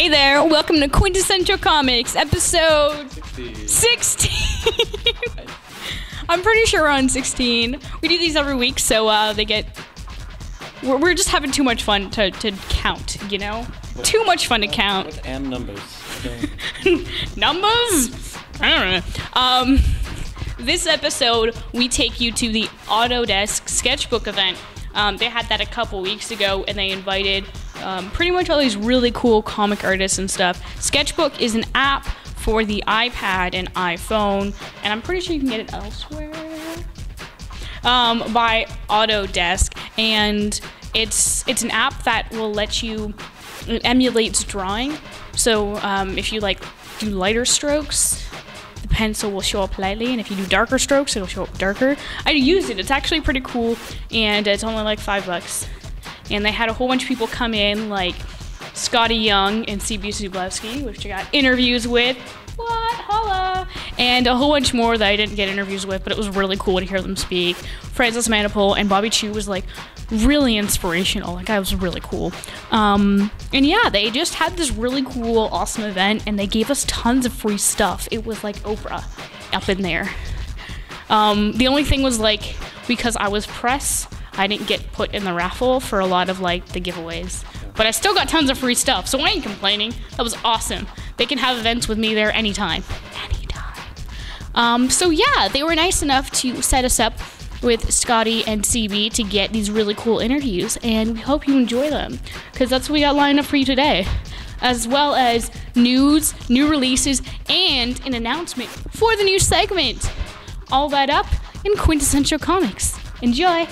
Hey there, welcome to Quintessential Comics, episode 16. I'm pretty sure we're on 16. We do these every week, so we're just having too much fun to count, you know? Too much fun to count. With and numbers. Numbers? I don't know. This episode, we take you to the Autodesk Sketchbook event. They had that a couple weeks ago, and they invited pretty much all these really cool comic artists and stuff. Sketchbook is an app for the iPad and iPhone, and I'm pretty sure you can get it elsewhere, by Autodesk, and it's an app that will let you, it emulates drawing. So if you do lighter strokes, the pencil will show up lightly, and if you do darker strokes, it'll show up darker. I used it. It's actually pretty cool, and it's only like $5. And they had a whole bunch of people come in, like Skottie Young and CB Cebulski, which I got interviews with. What? Holla! And a whole bunch more that I didn't get interviews with, but it was really cool to hear them speak. Francis Manipul and Bobby Chu was like really inspirational. That guy was really cool. And yeah, they just had this really cool, awesome event, and they gave us tons of free stuff. It was like Oprah up in there. The only thing was, like, because I was press, I didn't get put in the raffle for a lot of the giveaways. But I still got tons of free stuff, so I ain't complaining. That was awesome. They can have events with me there anytime. So yeah, they were nice enough to set us up with Skottie and CB to get these really cool interviews, and we hope you enjoy them, because that's what we got lined up for you today, as well as news, new releases, and an announcement for the new segment. All that up in Quintessential Comics. Enjoy!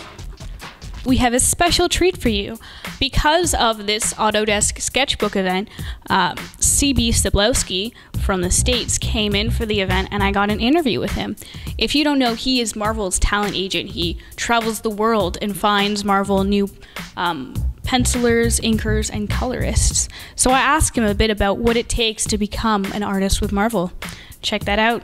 We have a special treat for you. Because of this Autodesk Sketchbook event, CB Cebulski from the States came in for the event, and I got an interview with him. If you don't know, he is Marvel's talent agent. He travels the world and finds Marvel new pencilers, inkers, and colorists. So I asked him a bit about what it takes to become an artist with Marvel. Check that out.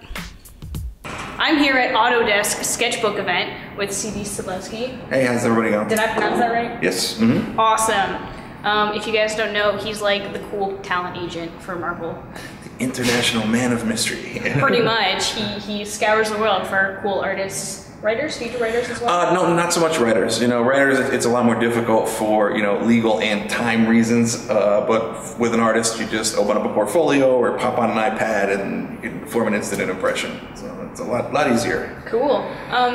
I'm here at Autodesk Sketchbook event with CB Cebulski. Hey, how's everybody going? Did I pronounce that right? Yes. Mm-hmm. Awesome. If you guys don't know, he's like the cool talent agent for Marvel. The international man of mystery. Pretty much. He scours the world for cool artists. Writers? Do you do writers as well? No, not so much writers. You know, writers, it's a lot more difficult for, legal and time reasons. But with an artist, you just open up a portfolio or pop on an iPad and you can form an instant impression. So it's a lot easier. Cool.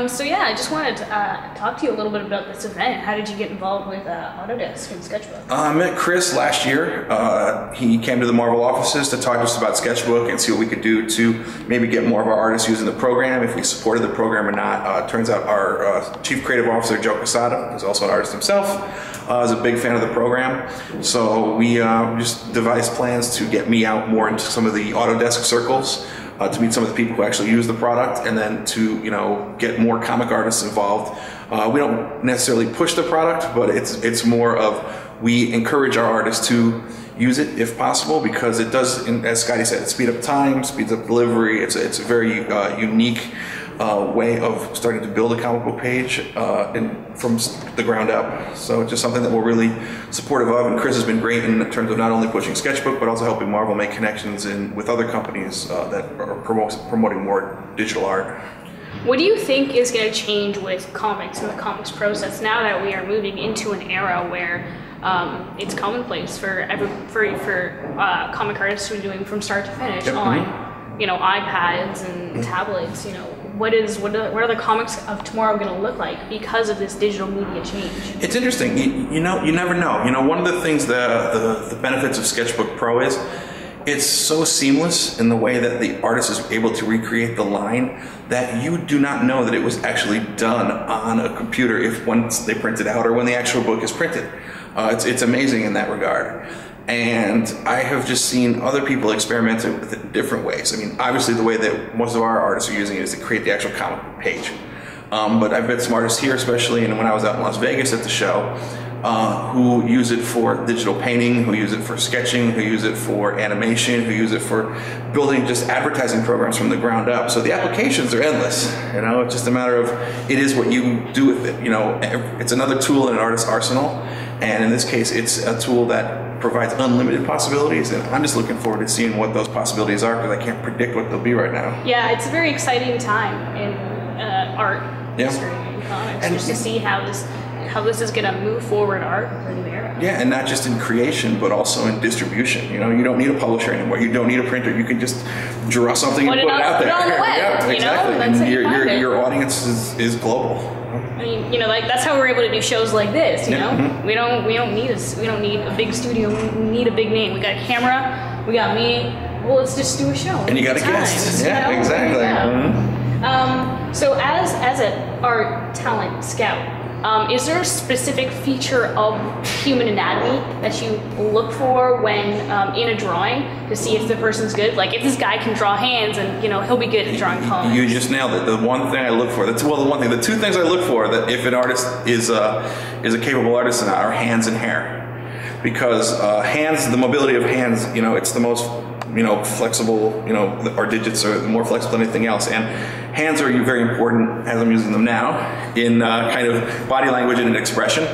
So yeah, I just wanted to talk to you a little bit about this event. How did you get involved with Autodesk and Sketchbook? I met Chris last year. He came to the Marvel offices to talk to us about Sketchbook and see what we could do to maybe get more of our artists using the program, if we supported the program or not. Turns out our Chief Creative Officer, Joe Quesada, who's also an artist himself, is a big fan of the program. So we just devised plans to get me out more into some of the Autodesk circles, to meet some of the people who actually use the product, and then to get more comic artists involved. We don't necessarily push the product, but it's more of, we encourage our artists to use it if possible, because it does, as Skottie said, it speeds up time, speeds up delivery. It's a very unique way of starting to build a comic book page from the ground up. So it's just something that we're really supportive of, and Chris has been great in terms of not only pushing Sketchbook, but also helping Marvel make connections with other companies that are promoting more digital art. What do you think is going to change with comics and the comics process now that we are moving into an era where it's commonplace for comic artists who are doing from start to finish on iPads and tablets? What are the comics of tomorrow going to look like because of this digital media change? It's interesting. You never know. One of the things, the benefits of Sketchbook Pro is it's so seamless in the way that the artist is able to recreate the line that you do not know that it was actually done on a computer once they print it out or when the actual book is printed. It's amazing in that regard. And I have just seen other people experiment with it in different ways. I mean, obviously the way that most of our artists are using it is to create the actual comic book page. But I've met some artists here, especially, and when I was out in Las Vegas at the show, who use it for digital painting, who use it for sketching, who use it for animation, who use it for building just advertising programs from the ground up. So the applications are endless. It's just a matter of, it is what you do with it. It's another tool in an artist's arsenal, and in this case, it's a tool that provides unlimited possibilities, and I'm just looking forward to seeing what those possibilities are, because I can't predict what they'll be right now. Yeah, it's a very exciting time in art history and comics, and just to see how this is going to move forward art for the new era. Yeah, and not just in creation, but also in distribution. You know, you don't need a publisher anymore. You don't need a printer. You can just draw something and put it out there. Put it on the web, yeah, exactly. And your audience is global. I mean, you know, like that's how we're able to do shows like this. You know, we don't need a big studio. We need a big name. We got a camera. We got me. Well, let's just do a show. And you got a guest. Yeah, you know? Exactly. Yeah. So as an art talent scout, is there a specific feature of human anatomy that you look for when in a drawing to see if the person's good? Like if this guy can draw hands, and you know he'll be good at drawing comics. You just nailed it. The one thing I look for. The two things I look for that if an artist is a capable artist or not are hands and hair, because hands, the mobility of hands, you know, it's the most flexible. You know, our digits are more flexible than anything else, and hands are very important, as I'm using them now, in kind of body language and expression.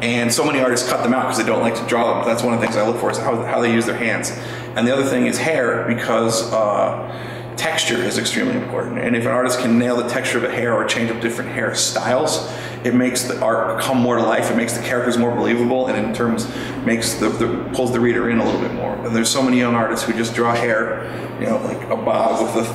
And so many artists cut them out because they don't like to draw them. That's one of the things I look for, is how they use their hands. And the other thing is hair, because texture is extremely important. And if an artist can nail the texture of a hair or change up different hair styles, it makes the art come more to life. It makes the characters more believable, and in terms makes pulls the reader in a little bit more. And there's so many young artists who just draw hair, you know, like a bob with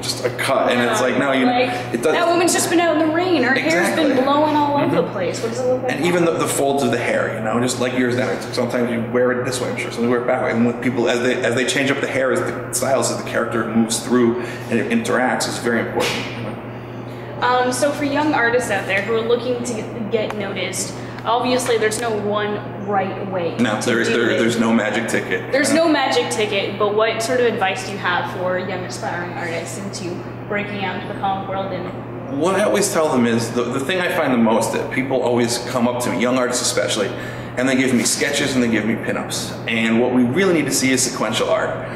just a cut, and it's like, no, it doesn't. That woman's just been out in the rain. Her hair's been blowing all over the place. What does it look like? And even the folds of the hair, you know, just like yours now. Sometimes you wear it this way, I'm sure. Sometimes you wear it that way. And when people, as they change up the hair, as the styles, as the character moves through and it interacts, is very important. So for young artists out there who are looking to get noticed, obviously there's no one right way. No, there's no magic ticket. There's no magic ticket, but what sort of advice do you have for young aspiring artists into breaking out into the comic world? And what I always tell them is, the thing I find the most, that people always come up to me, young artists especially, and they give me sketches and they give me pinups. And what we really need to see is sequential art.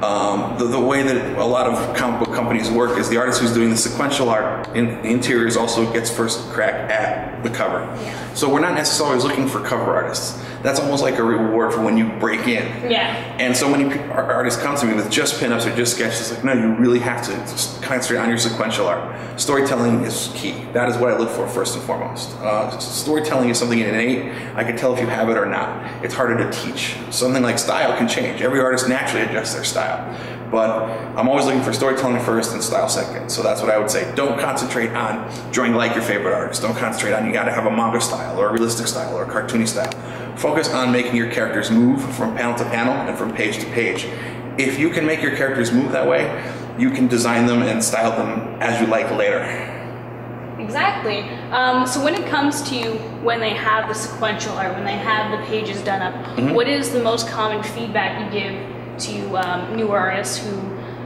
The way that a lot of comic book companies work is the artist who's doing the sequential art in the interiors also gets first crack at the cover. Yeah. So we're not necessarily looking for cover artists. That's almost like a reward for when you break in. Yeah. And so many artists come to me with just pinups or just sketches. It's like, no, you really have to just concentrate on your sequential art. Storytelling is key. That is what I look for first and foremost. Storytelling is something innate. I can tell if you have it or not. It's harder to teach. Something like style can change. Every artist naturally adjusts their style. But I'm always looking for storytelling first and style second. So that's what I would say. Don't concentrate on drawing like your favorite artist. Don't concentrate on you got to have a manga style or a realistic style or a cartoony style. Focus on making your characters move from panel to panel and from page to page. If you can make your characters move that way, you can design them and style them as you like later. Exactly. So when it comes to when they have the sequential art, when they have the pages done up, what is the most common feedback you give to newer artists who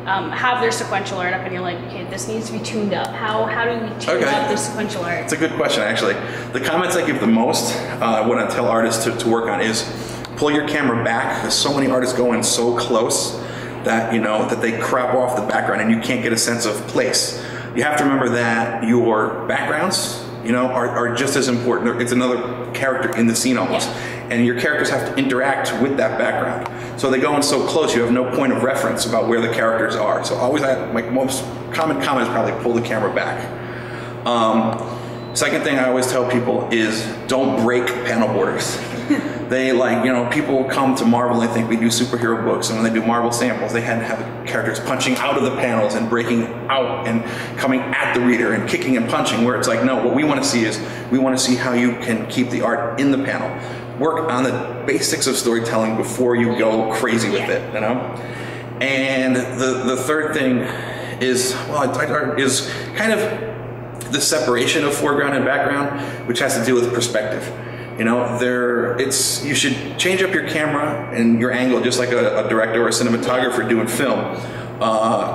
have their sequential art up, and you're like, okay, this needs to be tuned up. How do we tune up the sequential art? It's a good question, actually. The comments I give the most, what I tell artists to work on, is pull your camera back, because so many artists go in so close that, you know, that they crop off the background and you can't get a sense of place. You have to remember that your backgrounds, you know, are just as important. It's another character in the scene almost. Yeah. And your characters have to interact with that background. So they go in so close, you have no point of reference about where the characters are. So always, my most common comment is probably pull the camera back. Second thing I always tell people is don't break panel borders. They people come to Marvel and they think we do superhero books, and when they do Marvel samples, they had to have the characters punching out of the panels and breaking out and coming at the reader and kicking and punching, where it's like, no, what we want to see is, we want to see how you can keep the art in the panel. Work on the basics of storytelling before you go crazy with it, you know? And the third thing is, is kind of the separation of foreground and background, which has to do with perspective. You know, you should change up your camera and your angle just like a director or a cinematographer do in film.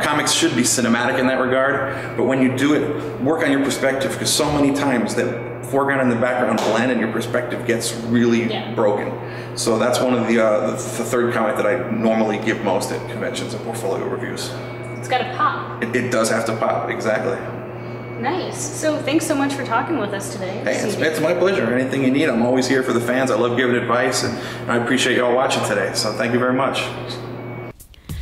Comics should be cinematic in that regard, but when you do it, work on your perspective, because so many times that foreground and the background blend and your perspective gets really broken. So that's one of the third comment that I normally give most at conventions and portfolio reviews. It's got to pop. It does have to pop, exactly. Nice. So thanks so much for talking with us today. Hey, it's my pleasure. Anything you need, I'm always here for the fans. I love giving advice, and I appreciate y'all watching today. So thank you very much.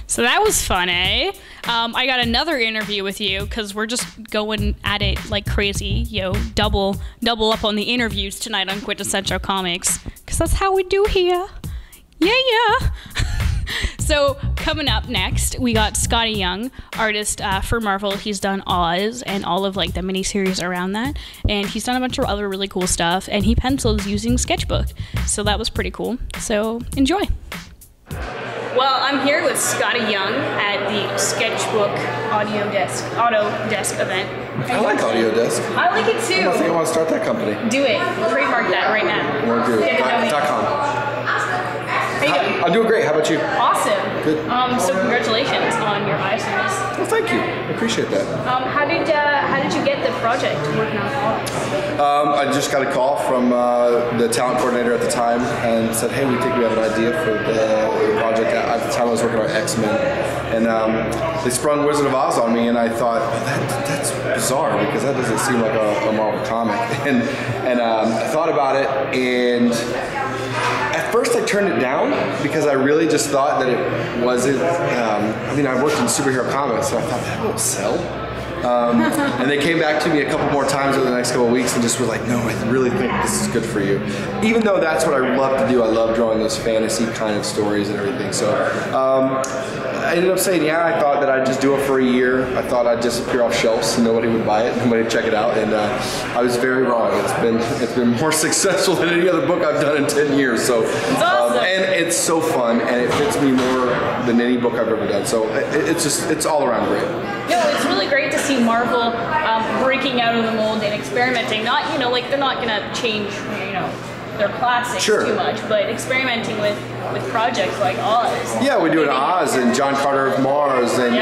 So that was fun, eh? I got another interview with you because we're just going at it like crazy. Double up on the interviews tonight on Quintessential Comics because that's how we do here. Yeah. So coming up next, we got Skottie Young, artist for Marvel. He's done Oz and all of like the miniseries around that, and he's done a bunch of other really cool stuff. And he pencils using Sketchbook, so that was pretty cool. So enjoy. Well, I'm here with Skottie Young at the Sketchbook Autodesk event. I like Autodesk. I like it too. I think I want to start that company. Do it. Trademark that right now. I want to do it. .com. I'm doing great. How about you? Awesome. Good. So congratulations on your iSeries. Well, thank you. I appreciate that. How did you get the project working on it? I just got a call from the talent coordinator at the time and said, hey, we think we have an idea for the project. At the time I was working on X-Men, and they sprung Wizard of Oz on me, and I thought, that's bizarre because that doesn't seem like a Marvel comic. And I thought about it, and at first I turned it down because I really just thought that it wasn't, I worked in superhero comics, so I thought that won't sell. And they came back to me a couple more times over the next couple of weeks and just were like, no, I really think this is good for you. Even though that's what I love to do. I love drawing those fantasy kind of stories and everything. So I ended up saying, yeah, I thought that I'd just do it for a year. I thought I'd disappear off shelves and nobody would buy it, nobody would check it out. And I was very wrong. It's been more successful than any other book I've done in 10 years. So, awesome. And it's so fun, and it fits me more than any book I've ever done. So it's all around great. No, it's really great to see Marvel breaking out of the mold and experimenting. Not, they're not gonna change, their classics too much, but experimenting with projects like Oz. Yeah, we're doing Oz and John Carter of Mars and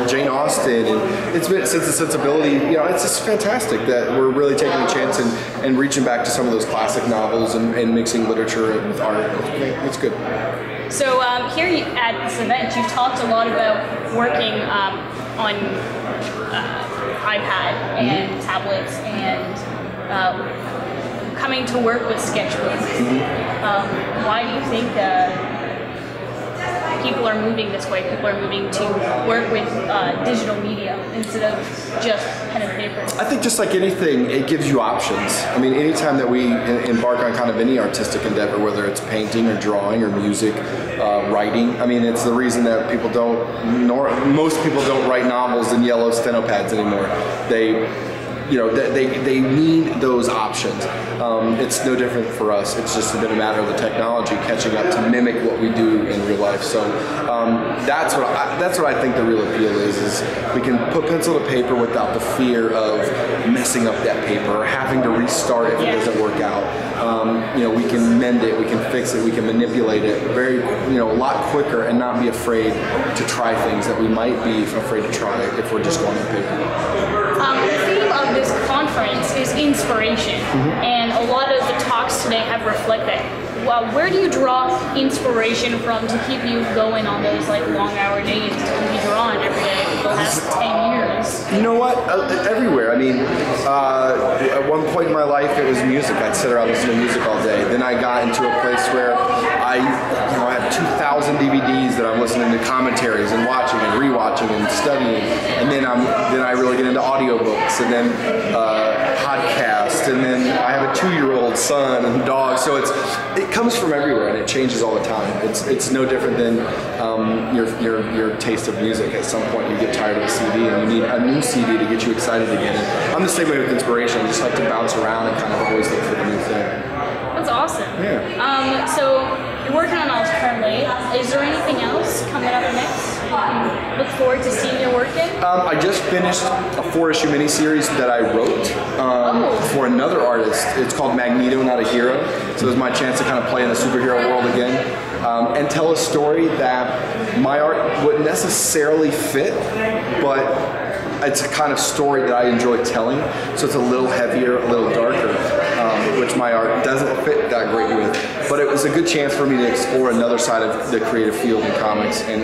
Jane Austen, and it's been Sense and Sensibility. It's just fantastic that we're really taking a chance and reaching back to some of those classic novels and mixing literature with art. It's good. So here at this event, you've talked a lot about working on iPad and tablets and coming to work with Sketchbook. Why do you think people are moving this way? People are moving to work with digital media instead of just pen and paper. I think just like anything, it gives you options. I mean, anytime that we embark on kind of any artistic endeavor, whether it's painting or drawing or music, writing, I mean, it's the reason that most people don't write novels in yellow steno pads anymore. They need those options. It's no different for us. It's just been a matter of the technology catching up to mimic what we do in real life. So that's what I think the real appeal is we can put pencil to paper without the fear of messing up that paper or having to restart if it doesn't work out. We can mend it, we can fix it, we can manipulate it a lot quicker and not be afraid to try things that we might be afraid to try if we're just going on paper. The theme of this conference is inspiration, and a lot of the talks today have reflected. Well, where do you draw inspiration from to keep you going on those long-hour days that you draw on every day for the last 10 years? You know what? Everywhere. I mean, at one point in my life, it was music. I'd sit around listening to music all day. Then I got into a place where I have 2,000 DVDs that I'm listening to commentaries and watching and rewatching and studying. And then I really get into audiobooks and then podcasts. And then I have a 2-year-old son and dog. So it comes from everywhere and it changes all the time. It's no different than your taste of music. At some point, you get tired of a CD and you need a new CD to get you excited again. And I'm the same way with inspiration. I just like to bounce around and kind of always look for the new thing. That's awesome. Yeah. So you're working on Oz currently. Is there anything else coming up next? Look forward to seeing your work in? I just finished a 4-issue miniseries that I wrote for another artist. It's called Magneto, Not a Hero. So it was my chance to kind of play in the superhero world again and tell a story that my art wouldn't necessarily fit, but it's a kind of story that I enjoy telling. So it's a little heavier, a little darker, which my art doesn't fit that great with. But it was a good chance for me to explore another side of the creative field in comics and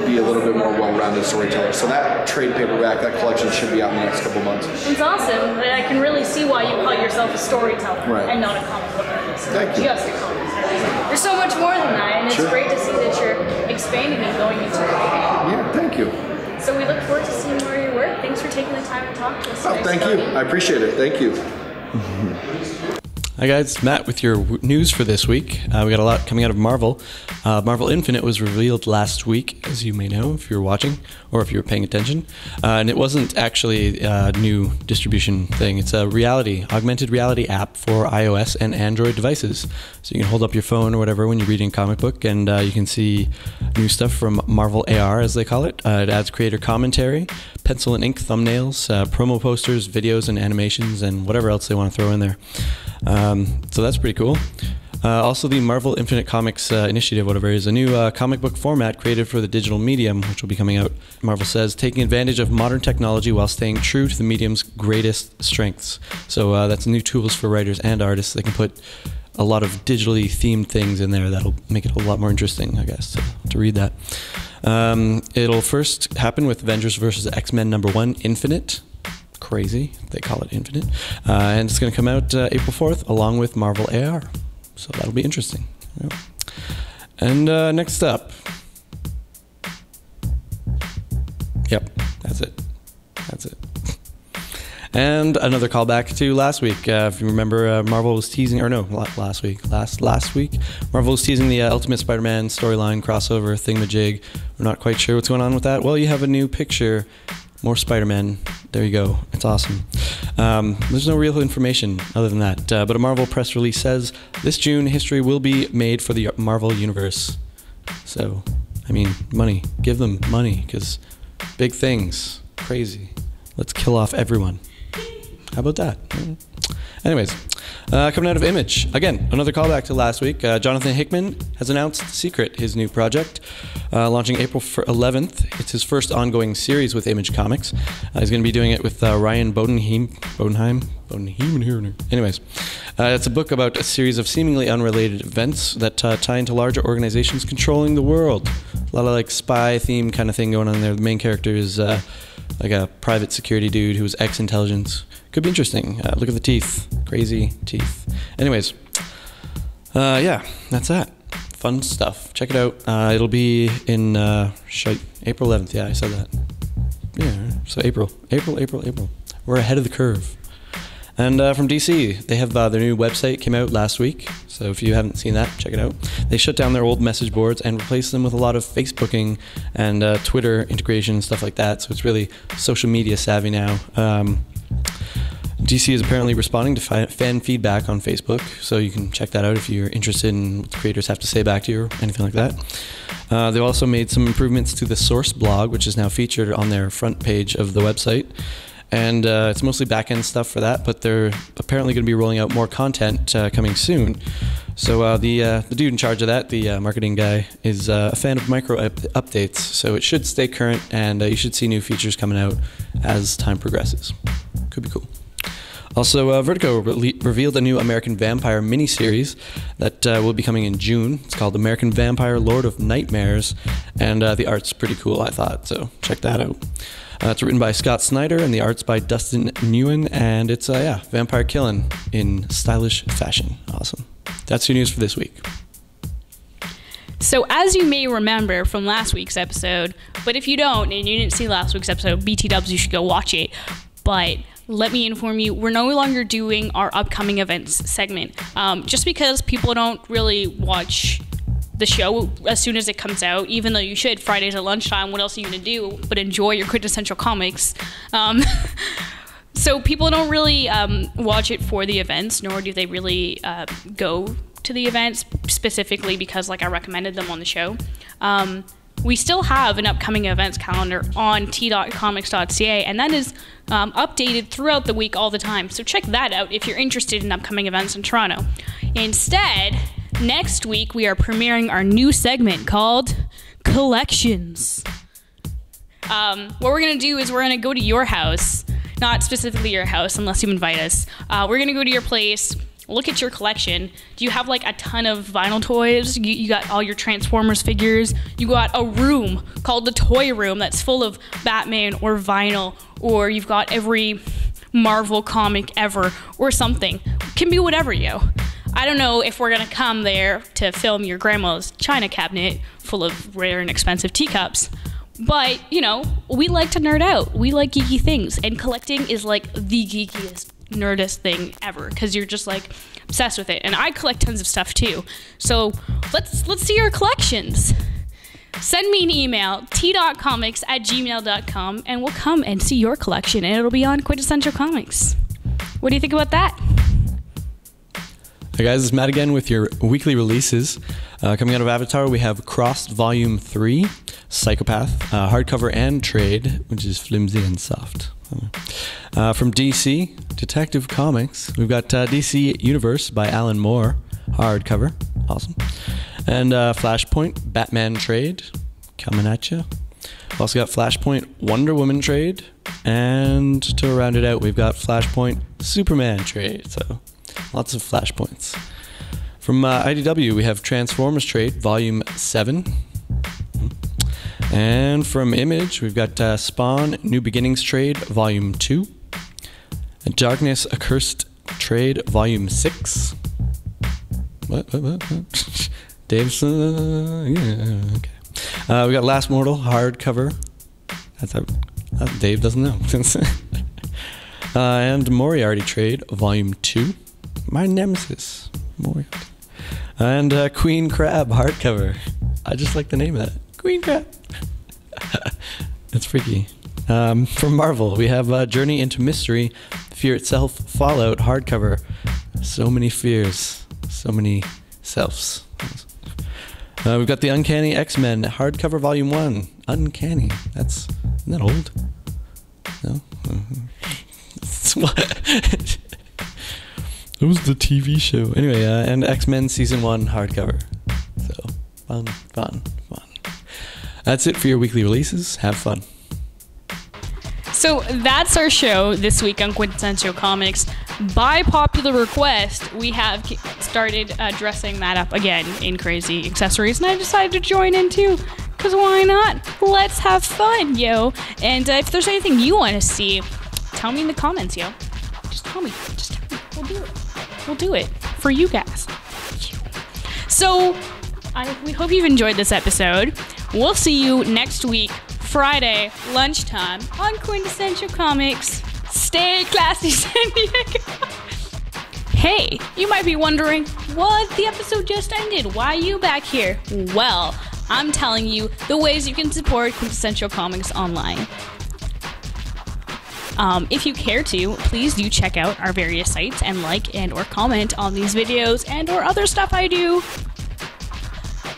be a little bit more well-rounded storyteller. So that trade paperback, that collection should be out in the next couple months. It's awesome. I can really see why you call yourself a storyteller and not a comic book artist. Thank you. Just a comic book artist. There's so much more than that, and it's great to see that you're expanding and going into it. Yeah, thank you. So we look forward to seeing more of your work. Thanks for taking the time to talk to us. Oh, thank you. I appreciate it. Thank you. Hi guys, Matt with your news for this week. We got a lot coming out of Marvel. Marvel Infinite was revealed last week, as you may know if you're watching or if you're paying attention. And it wasn't actually a new distribution thing. It's a augmented reality app for iOS and Android devices. So you can hold up your phone or whatever when you're reading a comic book, and you can see new stuff from Marvel AR, as they call it. It adds creator commentary, pencil and ink thumbnails, promo posters, videos and animations, and whatever else they want to throw in there. So that's pretty cool. Also, the Marvel Infinite Comics initiative, whatever, is a new comic book format created for the digital medium, which will be coming out, Marvel says, taking advantage of modern technology while staying true to the medium's greatest strengths. So that's new tools for writers and artists. They can put a lot of digitally themed things in there that'll make it a lot more interesting, I guess, to read that. It'll first happen with Avengers vs. X-Men #1 Infinite. Crazy, they call it Infinite. And it's going to come out April 4th along with Marvel AR. So that'll be interesting. Yeah. And next up. Yep, that's it. That's it. And another callback to last week. If you remember, Marvel was teasing, or no, last week. Marvel was teasing the Ultimate Spider-Man storyline crossover thingamajig. We're not quite sure what's going on with that. Well, you have a new picture. More Spider-Man. There you go. It's awesome. There's no real information other than that. But a Marvel press release says, this June, history will be made for the Marvel Universe. So, I mean, money. Give them money, because big things. Crazy. Let's kill off everyone. How about that? Anyways, coming out of Image, again, another callback to last week. Jonathan Hickman has announced Secret, his new project, launching April 11th. It's his first ongoing series with Image Comics. He's going to be doing it with Ryan Bodenheim. Anyways, it's a book about a series of seemingly unrelated events that tie into larger organizations controlling the world. A lot of like spy theme kind of thing going on there. The main character is like a private security dude who's ex-intelligence. Could be interesting. Look at the teeth. Crazy teeth. Anyways, yeah, that's that. Fun stuff. Check it out. It'll be in April 11th. Yeah, I said that. Yeah, so April. We're ahead of the curve. And from DC, they have their new website came out last week. So if you haven't seen that, check it out. They shut down their old message boards and replaced them with a lot of Facebooking and Twitter integration and stuff like that. So it's really social media savvy now. DC is apparently responding to fan feedback on Facebook, so you can check that out if you're interested in what the creators have to say back to you or anything like that. They've also made some improvements to the source blog, which is now featured on their front page of the website. And it's mostly back-end stuff for that, but they're apparently going to be rolling out more content coming soon. So the dude in charge of that, the marketing guy, is a fan of micro updates, so it should stay current, and you should see new features coming out as time progresses. Could be cool. Also, Vertigo revealed a new American Vampire miniseries that will be coming in June. It's called American Vampire Lord of Nightmares, and the art's pretty cool, I thought, so check that out. It's written by Scott Snyder, and the art's by Dustin Nguyen, and it's, vampire killing in stylish fashion. Awesome. That's your news for this week. So as you may remember from last week's episode, but if you don't, and you didn't see last week's episode, BT Dubs, you should go watch it. But let me inform you, we're no longer doing our upcoming events segment. Just because people don't really watch the show as soon as it comes out, even though you should. Fridays at lunchtime, what else are you going to do but enjoy your Quinntessential comics? So people don't really watch it for the events, nor do they really go to the events specifically because I recommended them on the show. We still have an upcoming events calendar on t.comix.ca, and that is updated throughout the week all the time. So check that out if you're interested in upcoming events in Toronto. Instead, next week we are premiering our new segment called Collections. What we're going to do is we're going to go to your house, not specifically your house unless you invite us. We're going to go to your place, look at your collection. Do you have like a ton of vinyl toys? You got all your Transformers figures. You got a room called the toy room that's full of Batman or vinyl, or you've got every Marvel comic ever or something. It can be whatever, yo. I don't know if we're gonna come there to film your grandma's china cabinet full of rare and expensive teacups, but you know, we like to nerd out. We like geeky things, and collecting is like the geekiest, nerdest thing ever, because you're just like obsessed with it. And I collect tons of stuff too. So let's see your collections. Send me an email, t.comics@gmail.com, and we'll come and see your collection, and it'll be on Quintessential Comics. What do you think about that? Hey guys, it's Matt again with your weekly releases. Coming out of Avatar, we have Crossed Volume 3, Psychopath, hardcover and trade, which is flimsy and soft. From DC, Detective Comics, we've got DC Universe by Alan Moore, hardcover, awesome. And Flashpoint, Batman trade, coming at you. We've also got Flashpoint, Wonder Woman trade, and to round it out, we've got Flashpoint, Superman trade, so lots of Flashpoints. From IDW, we have Transformers trade, Volume 7. And from Image, we've got Spawn, New Beginnings trade, Volume 2. Darkness Accursed trade, Volume 6. What? Dave's, yeah, okay. We got Last Mortal, hardcover. Dave doesn't know. And Moriarty trade, Volume 2. My nemesis, Moriarty. And Queen Crab, hardcover. I just like the name of that. Queen Crab. That's freaky. From Marvel, we have Journey into Mystery, Fear Itself, Fallout, hardcover. So many fears, so many selves. We've got the Uncanny X-Men, hardcover, Volume 1. Uncanny. Isn't that old? No? What? It was the TV show. Anyway, and X-Men Season 1, hardcover. So, fun. That's it for your weekly releases. Have fun. So that's our show this week on Quintessential Comics. By popular request, we have started dressing that up again in crazy accessories, and I decided to join in too, because why not? Let's have fun, yo. And if there's anything you want to see, tell me in the comments, yo. Just tell me. We'll do it. We'll do it for you guys. So we hope you've enjoyed this episode. We'll see you next week, Friday, lunchtime, on Quintessential Comics. Stay classy, San Diego. Hey, you might be wondering, what? The episode just ended. Why are you back here? Well, I'm telling you the ways you can support Quintessential Comics online. If you care to, please do check out our various sites and like and or comment on these videos and or other stuff I do.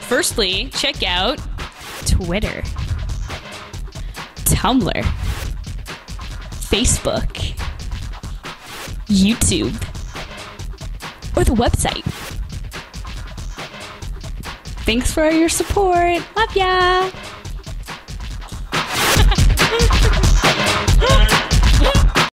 Firstly, check out Twitter, Tumblr, Facebook, YouTube, or the website. Thanks for your support. Love ya!